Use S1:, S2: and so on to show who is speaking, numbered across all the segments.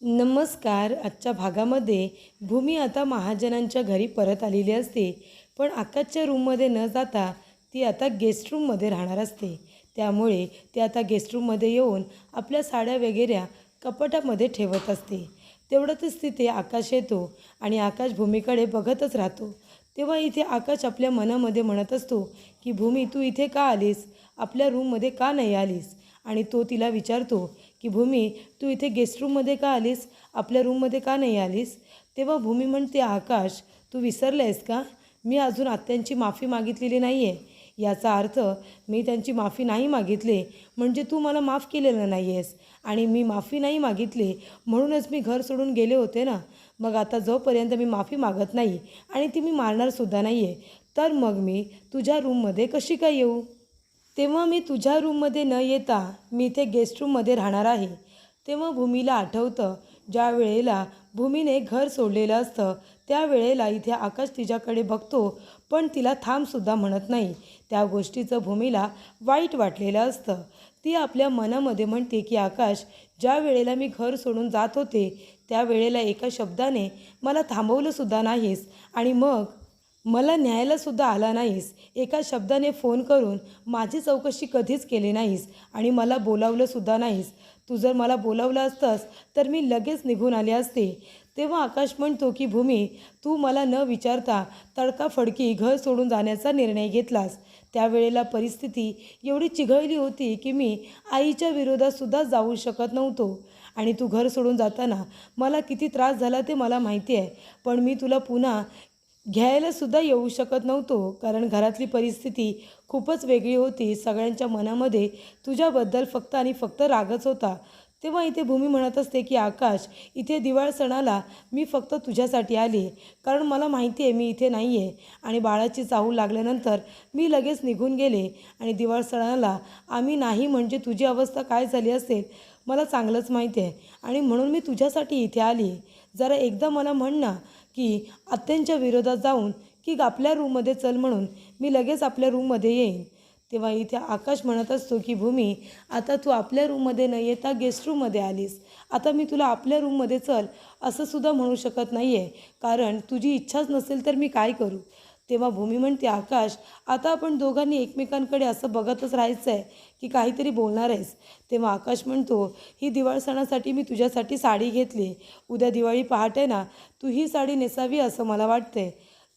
S1: नमस्कार. आजच्या भागामध्ये भूमी आता महाजनांच्या घरी परत आलेली असते, पण आकाशच्या रूममध्ये न जाता ती आता गेस्ट रूममध्ये राहणार असते. त्यामुळे ती आता गेस्ट रूममध्ये येऊन आपल्या साड्या वगैरे कपाटामध्ये ठेवत असते. तेवढ्यातच तिथे आकाश येतो आणि आकाश भूमीकडे बघतच राहतो. तेव्हा इथे आकाश आपल्या मनामध्ये म्हणत असतो की भूमी, तू इथे का आलीस? आपल्या रूममध्ये का नाही आलीस? आणि तो तिला विचारतो की भूमी, तू इथे गेस्ट रूममध्ये का आलीस? आपल्या रूममध्ये का नाही आलीस? तेव्हा भूमी म्हणते, आकाश, तू विसरलं आहेस का? मी अजून आत्यांची माफी मागितलेली नाही आहे. याचा अर्थ मी त्यांची माफी नाही मागितले म्हणजे तू मला माफ केलेलं नाही आहेस. आणि मी माफी नाही मागितली म्हणूनच मी घर सोडून गेले होते ना. मग आता जोपर्यंत मी माफी मागत नाही आणि ती मी मारणारसुद्धा नाही आहे, तर मग मी तुझ्या रूममध्ये कशी काय येऊ? तेव्हा मी तुझ्या रूममध्ये न येता मी इथे गेस्ट रूममध्ये राहणार आहे. तेव्हा भूमीला आठवतं, ज्या वेळेला भूमीने घर सोडलेलं असतं त्यावेळेला इथे आकाश तिच्याकडे बघतो, पण तिला थांबसुद्धा म्हणत नाही. त्या गोष्टीचं भूमीला वाईट वाटलेलं असतं. ती आपल्या मनामध्ये म्हणते की आकाश, ज्या वेळेला मी घर सोडून जात होते त्यावेळेला एका शब्दाने मला थांबवलंसुद्धा नाहीस आणि मग मला न्यायलासुद्धा आला नाहीस. एका शब्दाने फोन करून माझी चौकशी कधीच केली नाहीस आणि मला बोलावलंसुद्धा नाहीस. तू जर मला बोलावलं असतंस तर मी लगेच निघून आले असते. तेव्हा आकाश म्हणतो की भूमी, तू मला न विचारता तडकाफडकी घर सोडून जाण्याचा निर्णय घेतलास. त्यावेळेला परिस्थिती एवढी चिघळली होती की मी आईच्या विरोधातसुद्धा जाऊ शकत नव्हतो. आणि तू घर सोडून जाताना मला किती त्रास झाला ते मला माहिती आहे. पण मी तुला पुन्हा घ्यायलासुद्धा येऊ शकत नव्हतो, कारण घरातली परिस्थिती खूपच वेगळी होती. सगळ्यांच्या मनामध्ये तुझ्याबद्दल फक्त आणि फक्त रागच होता. तेव्हा इथे भूमी म्हणत असते की आकाश, इथे दिवाळ सणाला मी फक्त तुझ्यासाठी आले, कारण मला माहिती आहे मी इथे नाही आहे. आणि बाळाची चाहूल लागल्यानंतर मी लगेच निघून गेले आणि दिवाळ सणाला आम्ही नाही म्हणजे तुझी अवस्था काय झाली असेल मला चांगलंच माहिती आहे. आणि म्हणून मी तुझ्यासाठी इथे आली. जरा एकदा मला म्हण ना की आत्यांच्या विरोधात जाऊन की आपल्या रूममध्ये चल म्हणून मी लगेच आपल्या रूममध्ये येईन. तेव्हा इथे आकाश म्हणत असतो की भूमी, आता तू आपल्या रूममध्ये न येता गेस्ट रूममध्ये आलीस. आता मी तुला आपल्या रूममध्ये चल असं सुद्धा म्हणू शकत नाही आहे, कारण तुझी इच्छाच नसेल तर मी काय करू? तेव्हा भूमी म्हणते, आकाश, आता आपण दोघांनी एकमेकांकडे असं बघतच राहायचं आहे की काहीतरी बोलणार आहेस? तेव्हा आकाश म्हणतो, ही दिवाळ सणासाठी मी तुझ्यासाठी साडी घेतली. उद्या दिवाळी पहाटे ना तू ही साडी नेसावी असं मला वाटते.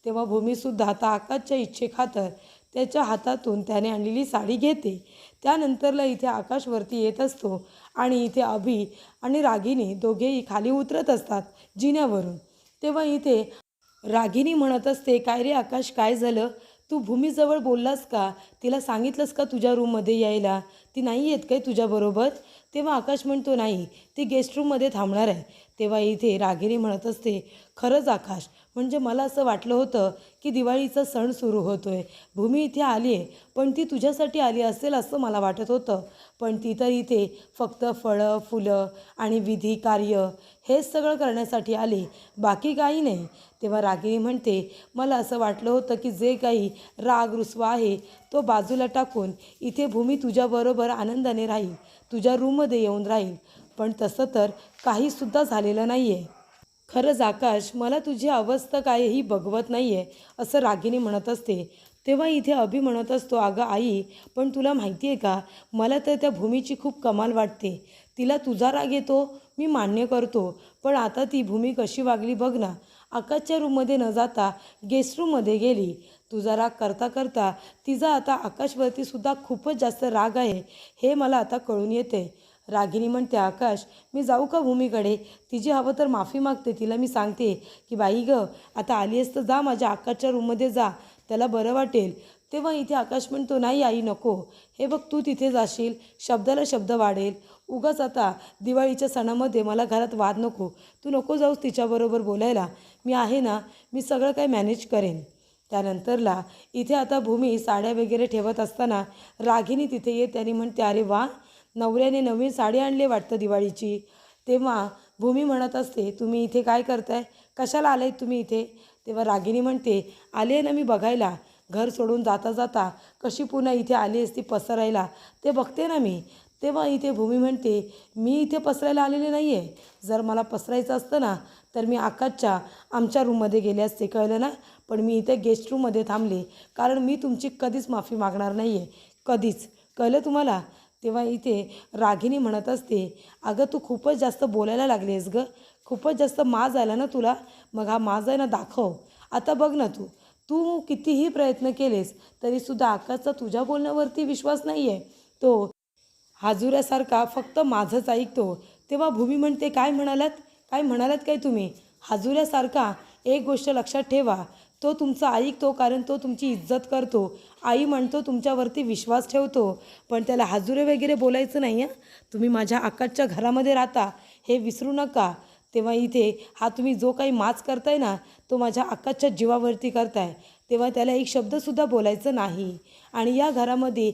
S1: तेव्हा भूमीसुद्धा आता आकाशच्या इच्छेखातर त्याच्या हातातून त्याने आणलेली साडी घेते. त्यानंतरला इथे आकाशवरती येत असतो आणि इथे अभि आणि रागिनी दोघेही खाली उतरत असतात जिन्यावरून. तेव्हा इथे रागिनी म्हणत असते, काय रे आकाश, काय झालं? तू भूमीजवळ बोललास का? तिला सांगितलंस का तुझ्या रूममध्ये यायला? ती नाही येत काय तुझ्याबरोबर? तेव्हा आकाश म्हणतो, नाही, ती गेस्ट रूममध्ये थांबणार आहे. तेव्हा इथे रागिनी म्हणत असते, खरंच आकाश, म्हणजे मला असं वाटलं होतं की दिवाळीचा सण सुरू होतो आहे, भूमी इथे आली आहे, पण ती तुझ्यासाठी आली असेल असं मला वाटत होतं. पण ती तर इथे फक्त फळं फुलं आणि विधी कार्य हेच सगळं करण्यासाठी आली, बाकी काही नाही. तेव्हा रागिनी म्हणते, मला असं वाटलं होतं की जे काही राग रुसवा आहे तो बाजूला टाकून इथे भूमी तुझ्याबरोबर आनंदाने राहील, तुझ्या रूममध्ये येऊन राहील. पण तसं तर काहीसुद्धा झालेलं नाही आहे. खरंच आकाश, मला तुझी अवस्था काहीही बघवत नाही आहे असं रागिनी म्हणत असते. तेव्हा इथे अभि म्हणत असतो, अगं आई, पण तुला माहिती आहे का, मला तर त्या भूमीची खूप कमाल वाटते. तिला तुझा राग येतो मी मान्य करतो, पण आता ती भूमी कशी वागली बघ ना. आकाशच्या रूममध्ये न जाता गेस्ट रूममध्ये गेली. तुझा राग करता करता तिचा आता आकाशवरती सुद्धा खूपच जास्त राग आहे हे मला आता कळून येते. रागिनी म्हणते, आकाश, मी जाऊ का भूमीकडे? तिची हवं तर माफी मागते. तिला मी सांगते की बाई गं, आता आली आहेस तर जा माझ्या आकाशच्या रूममध्ये जा, त्याला बरं वाटेल. तेव्हा इथे आकाश म्हणतो, नाही आई, नको. हे बघ, तू तिथे जाशील, शब्दाला शब्द वाढेल. उगाच आता दिवाळीच्या सणामध्ये मला घरात वाद नको. तू नको जाऊस तिच्याबरोबर बोलायला. मी आहे ना, मी सगळं काही मॅनेज करेन. त्यानंतरला इथे आता भूमी साड्या वगैरे ठेवत असताना रागिनी तिथे येते आणि म्हणते, अरे वा, नवऱ्याने नवीन साडी आणली वाटतं दिवाळीची. तेव्हा भूमी म्हणत असते, तुम्ही इथे काय करताय? कशाला आले तुम्ही इथे? तेव्हा रागिनी म्हणते, आले ना मी बघायला, घर सोडून जाता जाता कशी पुन्हा इथे आली असती पसरायला ते बघते ना मी. तेव्हा इथे भूमी म्हणते, मी इथे पसरायला आलेले नाही आहे. जर मला पसरायचं असतं ना तर मी आकाशच्या आमच्या रूममध्ये गेले असते, कळलं ना. पण मी इथे गेस्ट रूममध्ये थांबले, कारण मी तुमची कधीच माफी मागणार नाही आहे, कधीच. कळलं तुम्हाला. तेव्हा इथे रागिनी म्हणत असते, अगं तू खूपच जास्त बोलायला लागली आहेस गं, खूपच जास्त माज आला ना तुला. मग हा माज आहे ना दाखव. आता बघ ना तू तू कितीही प्रयत्न केलेस तरीसुद्धा आकाशचा तुझ्या बोलण्यावरती विश्वास नाही आहे. तो हाजुऱ्यासारखा फक्त माझंच ऐकतो. तेव्हा भूमी म्हणते, काय म्हणालात, काय म्हणालात काय तुम्ही. हाजुऱ्यासारखा. एक गोष्ट लक्षात ठेवा, तो तुमचं ऐकतो कारण तो तुमची इज्जत करतो. आई म्हणतो तुमच्यावरती विश्वास ठेवतो, पण त्याला हाजुरे वगैरे बोलायचं नाही हां. तुम्ही माझ्या आकाशच्या घरामध्ये राहता हे विसरू नका. तेव्हा इथे हा तुम्ही जो काही माच करताय ना तो माझ्या आकाशच्या जीवावरती करताय. तेव्हा त्याला एक शब्दसुद्धा बोलायचं नाही. आणि या घरामध्ये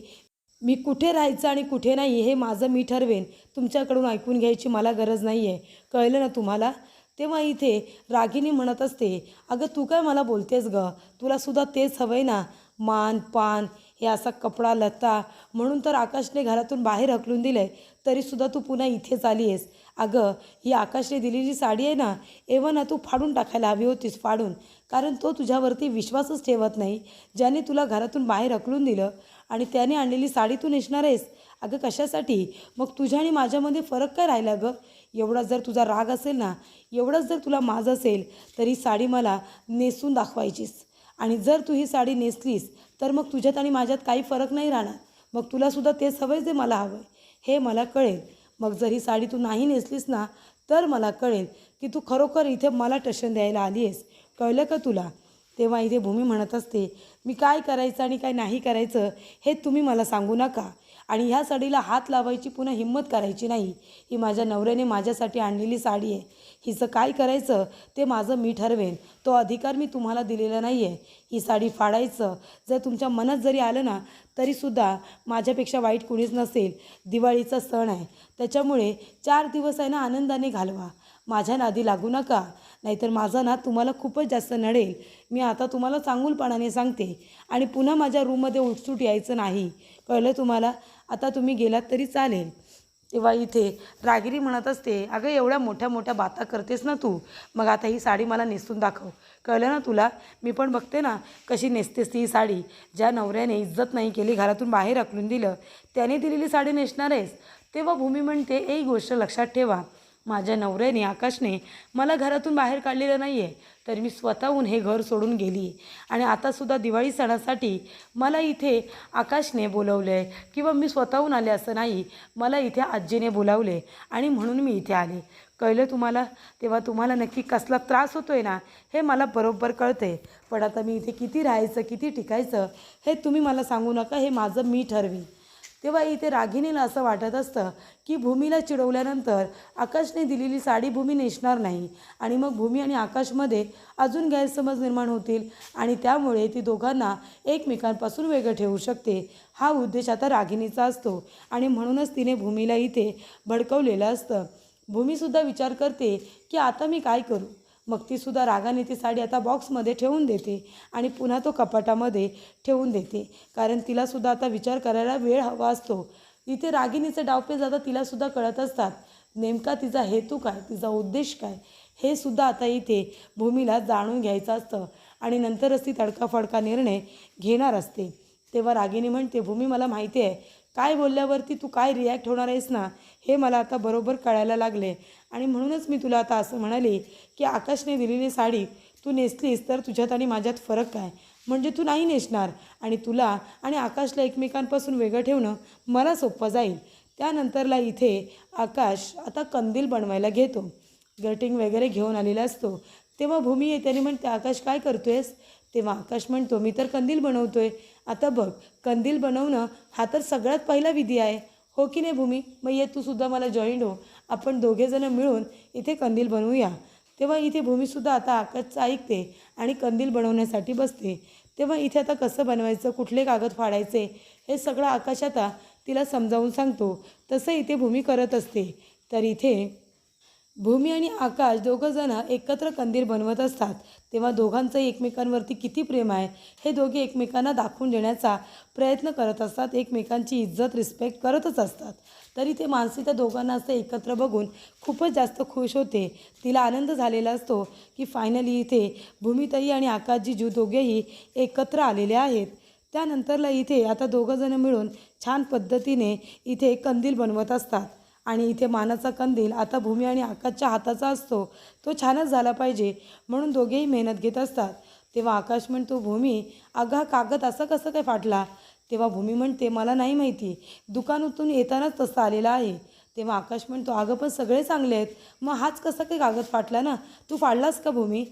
S1: मी कुठे राहायचं आणि कुठे नाही हे माझं मी ठरवेन. तुमच्याकडून ऐकून घ्यायची मला गरज नाही आहे, कळलं ना तुम्हाला. तेव्हा इथे रागिनी म्हणत असते, अगं तू काय मला बोलतेस गं, तुलासुद्धा तेच हवं आहे ना, मान पान हे असा कपडा लत्ता. म्हणून तर आकाशने घरातून बाहेर हकलून दिलं आहे, तरीसुद्धा तू पुन्हा इथेच आली आहेस. अगं ही आकाशने दिलेली साडी आहे ना, एव्हा ना तू फाडून टाकायला हवी होतीस, फाडून. कारण तो तुझ्यावरती विश्वासच ठेवत नाही. ज्याने तुला घरातून बाहेर हकलून दिलं आणि त्याने आणलेली साडी तू नेसणार आहेस. अगं कशासाठी. मग तुझ्या आणि माझ्यामध्ये फरक काय राहिला गं. एवढा जर तुझा राग असेल ना, एवढंच जर तुला माज असेल तर ही साडी मला नेसून दाखवायचीस. आणि जर तू ही साडी नेसलीस तर मग तुझ्यात आणि माझ्यात काही फरक नाही राहणार. मग तुलासुद्धा तेच हवं आहे जे मला हवं आहे, हे मला कळेल. मग जर ही साडी तू नाही नेसलीस ना तर मला कळेल की तू खरोखर इथे मला टशन द्यायला आली आहेस, कळलं का तुला. तेव्हा इथे भूमी म्हणत असते, मी काय करायचं आणि काय नाही करायचं हे तुम्ही मला सांगू नका. आणि ह्या साडीला हात लावायची पुन्हा हिंमत करायची नाही. ही माझ्या नवऱ्याने माझ्यासाठी आणलेली साडी आहे. हिचं काय करायचं ते माझं मी ठरवेन. तो अधिकार मी तुम्हाला दिलेला नाही आहे. ही साडी फाडायचं जर तुमच्या मनात जरी आलं ना तरीसुद्धा माझ्यापेक्षा वाईट कुणीच नसेल. दिवाळीचा सण आहे, त्याच्यामुळे 4 दिवस आहे ना आनंदाने घालवा. माझ्या नादी लागू नका, नाहीतर माझा नाद तुम्हाला खूपच जास्त नडेल. मी आता तुम्हाला चांगुलपणाने सांगते. आणि पुन्हा माझ्या रूममध्ये उठसूट यायचं नाही, कळलं तुम्हाला. आता तुम्ही गेलात तरी चालेल. तेव्हा इथे रागिनी म्हणत असते, अगं एवढ्या मोठ्या मोठ्या बाता करतेस ना तू, मग आता ही साडी मला नेसून दाखव, कळलं ना तुला. मी पण बघते ना कशी नेसतेस ती साडी. ज्या नवऱ्याने इज्जत नाही केली, घरातून बाहेर हकलून दिलं, त्याने दिलेली साडी नेसणार आहेस. तेव्हा भूमी म्हणते, एक गोष्ट लक्षात ठेवा, माझ्या नवऱ्याने आकाशने मला घरातून बाहेर काढलेलं नाही आहे, तर मी स्वतःहून हे घर सोडून गेली. आणि आतासुद्धा दिवाळी सणासाठी मला इथे आकाशने बोलवलं आहे किंवा मी स्वतःहून आले असं नाही, मला इथे आजीने बोलावले आणि म्हणून मी इथे आले, कळलं तुम्हाला. तेव्हा तुम्हाला नक्की कसला त्रास होतो आहे ना हे मला बरोबर कळते. पण आता मी इथे किती राहायचं किती टिकायचं हे तुम्ही मला सांगू नका, हे माझं मी ठरवी. तेव्हा इथे रागिणीला असं वाटत असतं की भूमीला चिडवल्यानंतर आकाशने दिलेली साडी भूमी नेसणार नाही आणि मग भूमी आणि आकाशमध्ये अजून गैरसमज निर्माण होतील आणि त्यामुळे ती दोघांना एकमेकांपासून वेगळं ठेवू शकते. हा उद्देश आता रागिणीचा असतो आणि म्हणूनच तिने भूमीला इथे भडकवलेलं असतं. भूमीसुद्धा विचार करते की आता मी काय करू. मग तीसुद्धा रागाने ती साडी आता बॉक्समध्ये ठेवून देते आणि पुन्हा तो कपाटामध्ये ठेवून देते, कारण तिलासुद्धा आता विचार करायला वेळ हवा असतो. इथे रागिणीचे डावपेच आता तिलासुद्धा कळत असतात. नेमका तिचा हेतू काय, तिचा उद्देश काय, हे सुद्धा आता इथे भूमीला जाणून घ्यायचं असतं आणि नंतरच ती तडकाफडका निर्णय घेणार असते. तेव्हा रागिणी म्हणते, भूमी मला माहिती आहे काय बोलल्यावरती तू काय रिॲक्ट होणार आहेस ना, हे मला आता बरोबर कळायला लागले आणि म्हणूनच मी तुला आता असं म्हणाले की आकाशने दिलेली साडी तू नेसलीस तर तुझ्यात आणि माझ्यात फरक काय, म्हणजे तू नाही नेसणार आणि तुला आणि आकाशला एकमेकांपासून वेगळं ठेवणं मला सोपं जाईल. त्यानंतरला इथे आकाश आता कंदील बनवायला घेतो, गटिंग वगैरे घेऊन आलेला असतो. तेव्हा भूमी येते आणि म्हणते, आकाश काय करतोयस. तेव्हा आकाश म्हणतो, मी तर कंदील बनवतोय. आता बघ, कंदील बनवणं हा तर सगळ्यात पहिला विधी आहे, हो की नाही भूमी. मग ये तू सुद्धा मला जॉईंट हो, आपण दोघेजणं मिळून इथे कंदील बनवूया. तेव्हा इथे भूमीसुद्धा आता आकाशचं ऐकते आणि कंदील बनवण्यासाठी बसते. तेव्हा इथे आता कसं बनवायचं, कुठले कागद फाडायचे, हे सगळं आकाश आता तिला समजावून सांगतो. तसं इथे भूमी करत असते. तर इथे भूमी आणि आकाश दोघंजण एकत्र कंदील बनवत असतात. तेव्हा दोघांचं एकमेकांवरती किती प्रेम आहे हे दोघे एकमेकांना दाखवून देण्याचा प्रयत्न करत असतात. एकमेकांची इज्जत रिस्पेक्ट करतच असतात. तरी ते मानसी त्या दोघांना असं एकत्र बघून खूपच जास्त खुश होते. तिला आनंद झालेला असतो की फायनली इथे भूमिताई आणि आकाशजी दोघेही एकत्र आलेले आहेत. त्यानंतरला इथे आता दोघंजणं मिळून छान पद्धतीने इथे कंदील बनवत असतात. आणि इथे मानाचा कंदील आता भूमी आणि आकाशच्या हाताचा असतो. तो छानच झाला पाहिजे म्हणून दोघेही मेहनत घेत असतात. तेव्हा आकाश म्हणतो, भूमी अगं हा कागद असा कसा काय फाटला? तेव्हा भूमी म्हणते, मला नाही माहिती, दुकानातून येतानाच तसा आलेला आहे. तेव्हा आकाश म्हणतो, अगं पण सगळे चांगले आहेत, मग हाच कसा काय कागद फाटला ना, तू फाडलास का भूमी?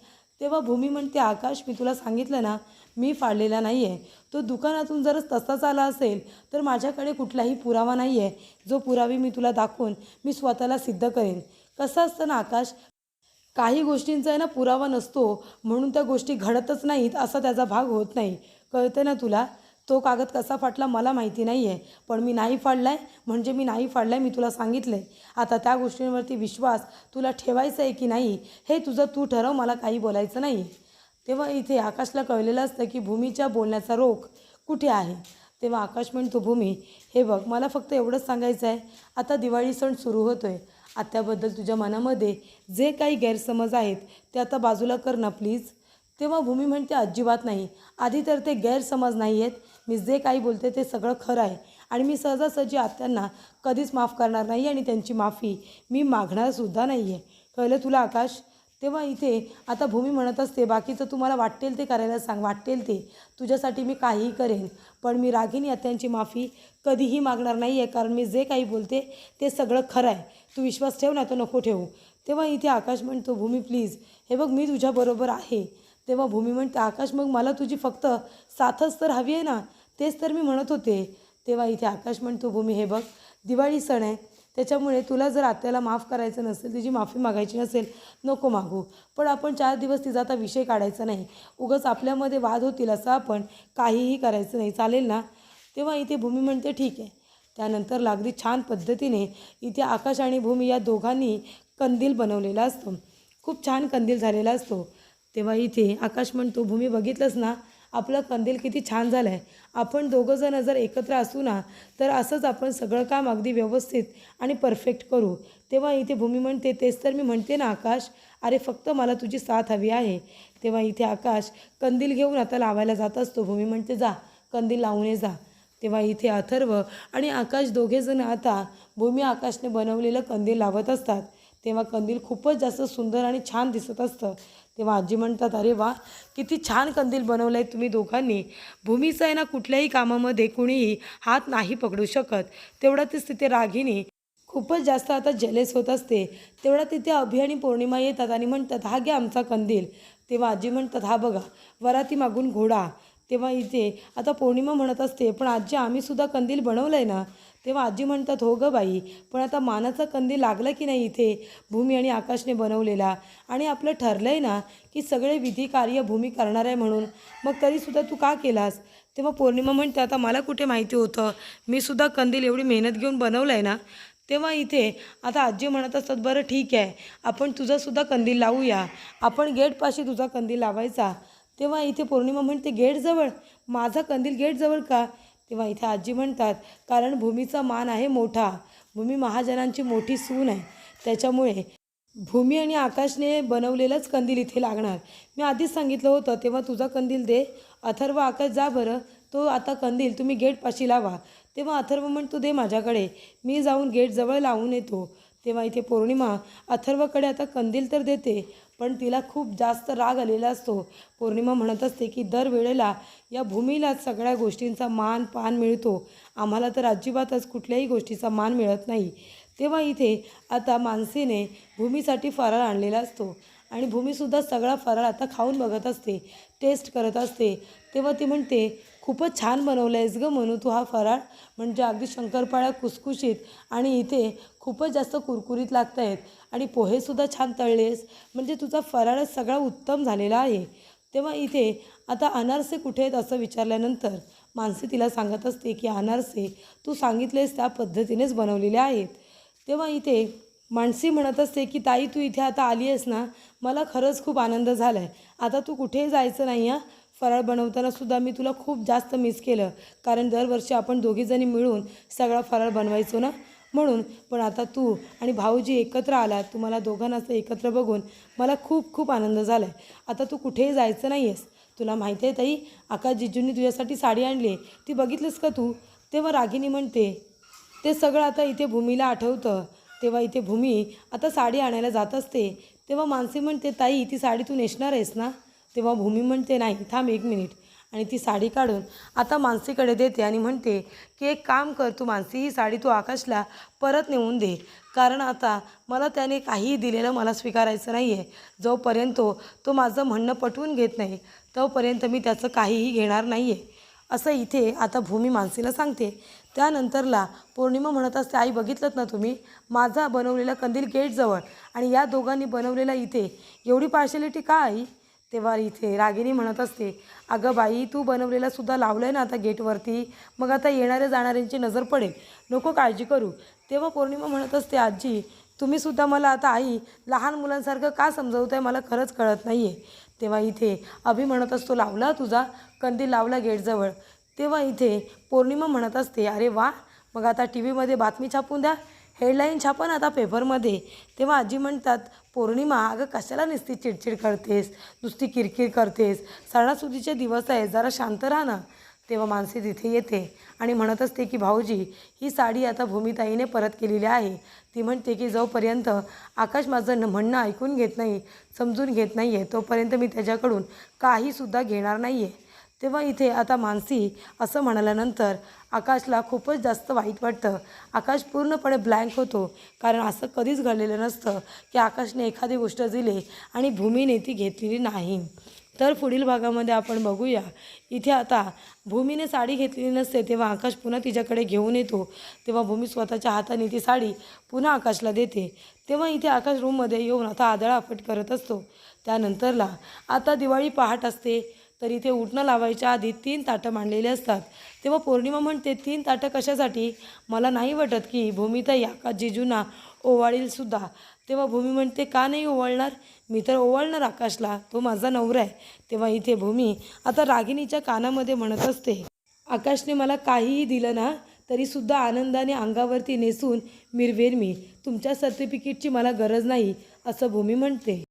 S1: तेव्हा भूमी म्हणते, आकाश मी तुला सांगितलं ना, मी फाडलेला नाही आहे. तो दुकानातून जर तसाच आला असेल तर माझ्याकडे कुठलाही पुरावा नाही आहे, जो पुरावे मी तुला दाखवून मी स्वतःला सिद्ध करेन. कसं असतं ना आकाश, काही गोष्टींचा आहे ना पुरावा नसतो म्हणून त्या गोष्टी घडतच नाहीत असा त्याचा भाग होत नाही. कळतं ना तुला? तो कागद कसा फाटला मला माहिती नाही आहे, पण मी नाही फाडलाय म्हणजे मी नाही फाडलाय, मी तुला सांगितलं आहे. आता त्या गोष्टींवरती विश्वास तुला ठेवायचा आहे की नाही हे तुझं तू ठरव, मला काही बोलायचं नाही. तेव्हा इथे आकाशला कळलेलं असतं की भूमीच्या बोलण्याचा रोख कुठे आहे. तेव्हा आकाश म्हणतो, भूमी हे बघ, मला फक्त एवढंच सांगायचं आहे, आता दिवाळी सण सुरू होतो आहे. आत्याबद्दल तुझ्या मनामध्ये जे काही गैरसमज आहेत ते आता बाजूला कर ना प्लीज. तेव्हा भूमी म्हणते, अजिबात नाही, आधी तर ते गैरसमज नाही आहेत, मी जे काही बोलते ते सगळं खरं आहे आणि मी सहजासहजी आत्यांना कधीच माफ करणार नाही आणि त्यांची माफी मी मागणारसुद्धा नाही आहे. कळलं तुला आकाश? तेव्हा इथे आता भूमी म्हणत असते, बाकीचं तुम्हाला वाटेल ते करायला सांग, वाटेल ते तुझ्यासाठी मी काहीही करेन, पण मी रागिनी आत्यांची माफी कधीही मागणार नाही आहे, कारण मी जे काही बोलते ते सगळं खरं आहे. तू विश्वास ठेव ना, तो नको ठेवू. तेव्हा इथे आकाश म्हणतो, भूमी प्लीज, हे बघ मी तुझ्याबरोबर आहे. तेव्हा भूमी म्हणते, आकाश मग मला तुझी फक्त साथच तर हवी आहे ना, तेच तर मी म्हणत होते. तेव्हा इथे आकाश म्हणतो, भूमी हे बघ, दिवाळी सण आहे, त्याच्यामुळे तुला जर आत्याला माफ करायचं नसेल, तिची माफी मागायची नसेल, नको मागू, पण आपण 4 दिवस तिचा आता विषय काढायचा नाही, उगाच आपल्यामध्ये वाद होतील असं आपण काहीही करायचं नाही, चालेल ना? तेव्हा इथे भूमी म्हणते, ठीक आहे. त्यानंतर अगदी छान पद्धतीने इथे आकाश आणि भूमी या दोघांनी कंदील बनवलेला असतो. खूप छान कंदील झालेला असतो. तेव्हा इथे आकाश म्हणतो, भूमी बघितलंस ना, आपलं कंदील किती छान झालं आहे. आपण दोघंजणं जर एकत्र असू ना तर असंच आपण सगळं काम अगदी व्यवस्थित आणि परफेक्ट करू. तेव्हा इथे भूमी म्हणते, तेच तर मी म्हणते ना आकाश, अरे फक्त मला तुझी साथ हवी आहे. तेव्हा इथे आकाश कंदील घेऊन आता लावायला जात असतो. भूमी म्हणते, जा कंदील लावून ये जा. तेव्हा इथे अथर्व आणि आकाश दोघेजण आता भूमी आकाशने बनवलेलं कंदील लावत असतात. तेव्हा कंदील खूपच जास्त सुंदर आणि छान दिसत असतं. तेव्हा आजी म्हणतात, अरे वा, किती छान कंदील बनवलं आहे तुम्ही दोघांनी. भूमीचा आहे ना कुठल्याही कामामध्ये कुणीही हात नाही पकडू शकत. तेवढ्यातच तिथे रागिनी खूपच जास्त आता जेलेस होत असते. तेवढा तिथे अभि आणि पौर्णिमा येतात आणि म्हणतात, हा घ्या आमचा कंदील. तेव्हा आजी म्हणतात, हा बघा वराती मागून घोडा. तेव्हा इथे आता पौर्णिमा म्हणत असते, पण आजी आम्हीसुद्धा कंदील बनवलं आहे ना. तेव्हा आजी म्हणतात, हो गं बाई, पण आता मानाचा कंदील लागला की नाही इथे भूमी आणि आकाशने बनवलेला, आणि आपलं ठरलं आहे ना की सगळे विधी कार्य भूमी करणार आहे म्हणून, मग तरीसुद्धा तू का केलास? तेव्हा पौर्णिमा म्हणते, आता मला कुठे माहिती होतं, मी सुद्धा कंदील एवढी मेहनत घेऊन बनवलं आहे ना. तेव्हा इथे आता आजी म्हणत असतात, बरं ठीक आहे, आपण तुझासुद्धा कंदील लावूया, आपण गेटपाशी तुझा कंदील लावायचा. तेव्हा इथे पौर्णिमा म्हणते, गेटजवळ? माझा कंदील गेटजवळ का? तेव्हा इथे आजी म्हणतात, कारण भूमीचा मान आहे मोठा, भूमी महाजनांची मोठी सून आहे, त्याच्यामुळे भूमी आणि आकाशने बनवलेलंच कंदील इथे लागणार. मी आधीच सांगितलं होतं. तेव्हा तुझा कंदील दे. अथर्व, आकाश जा बरं, तो आता कंदील तुम्ही गेटपाशी लावा. तेव्हा अथर्व म्हणतो, दे माझ्याकडे, मी जाऊन गेटजवळ लावून येतो. तेव्हा इथे पौर्णिमा अथर्वकडे आता कंदील तर देते, पण तिला खूप जास्त राग आलेला असतो. पौर्णिमा म्हणत असते की दरवेळेला या भूमीला सगळ्या गोष्टींचा मान पान मिळतो, आम्हाला तर अजिबातच कुठल्याही गोष्टीचा मान मिळत नाही. तेव्हा इथे आता मानसीने भूमीसाठी फराळ आणलेला असतो आणि भूमीसुद्धा सगळा फराळ आता खाऊन बघत असते, टेस्ट करत असते. तेव्हा ती म्हणते, खूपच छान बनवलं आहेस गं म्हणू तू हा फराळ, म्हणजे अगदी शंकरपाळ्या खुसखुशीत आणि इथे खूपच जास्त कुरकुरीत लागत आहेत, आणि पोहेसुद्धा छान तळलेस, म्हणजे तुझा फराळच सगळा उत्तम झालेला आहे. तेव्हा इथे आता अनारसे कुठे आहेत असं विचारल्यानंतर मानसी तिला सांगत असते की अनारसे तू सांगितलेस त्या पद्धतीनेच बनवलेले आहेत. तेव्हा इथे मानसी म्हणत असते की ताई तू इथे आता आली आहेस ना, मला खरंच खूप आनंद झाला आहे. आता तू कुठेही जायचं नाही हां. फराळ बनवताना सुद्धा मी तुला खूप जास्त मिस केलं, कारण दरवर्षी आपण दोघीजणी मिळून सगळा फराळ बनवायचो ना, म्हणून. पण आता तू आणि भाऊजी एकत्र आलात, तुम्हाला दोघांना असं एकत्र बघून मला खूप खूप आनंद झाला आहे. आता तू कुठेही जायचं नाही आहेस. तुला माहिती आहे ताई, आकाश जिजूंनी तुझ्यासाठी साडी आणली आहे, ती बघितलीस का तू? तेव्हा रागिनी म्हणते, ते सगळं आता इथे भूमीला आठवतं. तेव्हा इथे भूमी आता साडी आणायला जात असते. तेव्हा मानसी म्हणते, ताई ती साडी तू नेसणार आहेस ना? तेव्हा भूमी म्हणते, नाही थांब 1 मिनिट. आणि ती साडी काढून आता मानसीकडे देते आणि म्हणते की एक काम कर तू मानसी, ही साडी तू आकाशला परत नेऊन दे, कारण आता मला त्याने काहीही दिलेलं मला स्वीकारायचं नाही आहे. जोपर्यंत तो माझं म्हणणं पटवून घेत नाही तोपर्यंत मी त्याचं काहीही घेणार नाही आहे, असं इथे आता भूमी मानसीला सांगते. त्यानंतरला पौर्णिमा म्हणत असते, आई बघितलंत ना तुम्ही, माझा बनवलेला कंदील गेटजवळ आणि या दोघांनी बनवलेला इथे, एवढी पार्शलिटी का आई? तेव्हा इथे रागिनी म्हणत असते, अगं बाई तू बनवलेला सुद्धा लावलं आहे ना आता गेटवरती, मग आता येणाऱ्या जाणाऱ्यांची नजर पडेल, नको काळजी करू. तेव्हा पौर्णिमा म्हणत असते, आजी तुम्हीसुद्धा मला आता आई लहान मुलांसारखं का समजवताय, मला खरंच कळत नाही आहे. तेव्हा इथे अभि म्हणत असतो, लावला तुझा कंदील लावला गेटजवळ. तेव्हा इथे पौर्णिमा म्हणत असते, अरे वा, मग आता टी व्हीमध्ये बातमी छापून द्या, हेडलाईन छापा ना आता पेपरमध्ये. तेव्हा आजी म्हणतात, पौर्णिमा अगं कशाला नुसती चिडचिड करतेस, नुसती किरकिर करतेस, सणासुदीचे दिवस आहे, जरा शांत राहा ना. तेव्हा मानसी तिथे येते आणि म्हणत असते की भाऊजी, ही साडी आता भूमिताईने परत केलेली आहे. ती म्हणते की जोपर्यंत आकाश माझं म्हणणं ऐकून घेत नाही, समजून घेत नाही आहे, तोपर्यंत मी त्याच्याकडून काहीसुद्धा घेणार नाही आहे. तेव्हा इथे आता मानसी असं म्हणाल्यानंतर आकाशला खूपच जास्त वाईट वाटतं. आकाश पूर्णपणे ब्लँक होतो, कारण असं कधीच घडलेलं नसतं की आकाशने एखादी गोष्ट दिली आणि भूमीने ती घेतलेली नाही. तर पुढील भागामध्ये आपण बघूया, इथे आता भूमीने साडी घेतलेली नसते, तेव्हा आकाश पुन्हा तिच्याकडे घेऊन येतो. तेव्हा भूमी स्वतःच्या हाताने ती साडी पुन्हा आकाशला देते. तेव्हा इथे आकाश रूममध्ये येऊन आता आदळआपट करत असतो. त्यानंतरला आता दिवाळी पहाट असते, तर इथे उटणं लावायच्या आधी 3 ताटं मांडलेली असतात. तेव्हा पौर्णिमा म्हणते, 3 ताटं कशासाठी? मला नाही वाटत की भूमिताई आकाश जिजूंना ओवाळीलसुद्धा. तेव्हा भूमी म्हणते, का नाही ओवाळणार? मी तर ओवाळणार आकाशला, तो माझा नवरा आहे. तेव्हा इथे भूमी आता रागिनीच्या कानामध्ये म्हणत असते, आकाशने मला काहीही दिलं ना तरीसुद्धा आनंदाने अंगावरती नेसून मिरवेन मी, तुमच्या सर्टिफिकेटची मला गरज नाही, असं भूमी म्हणते.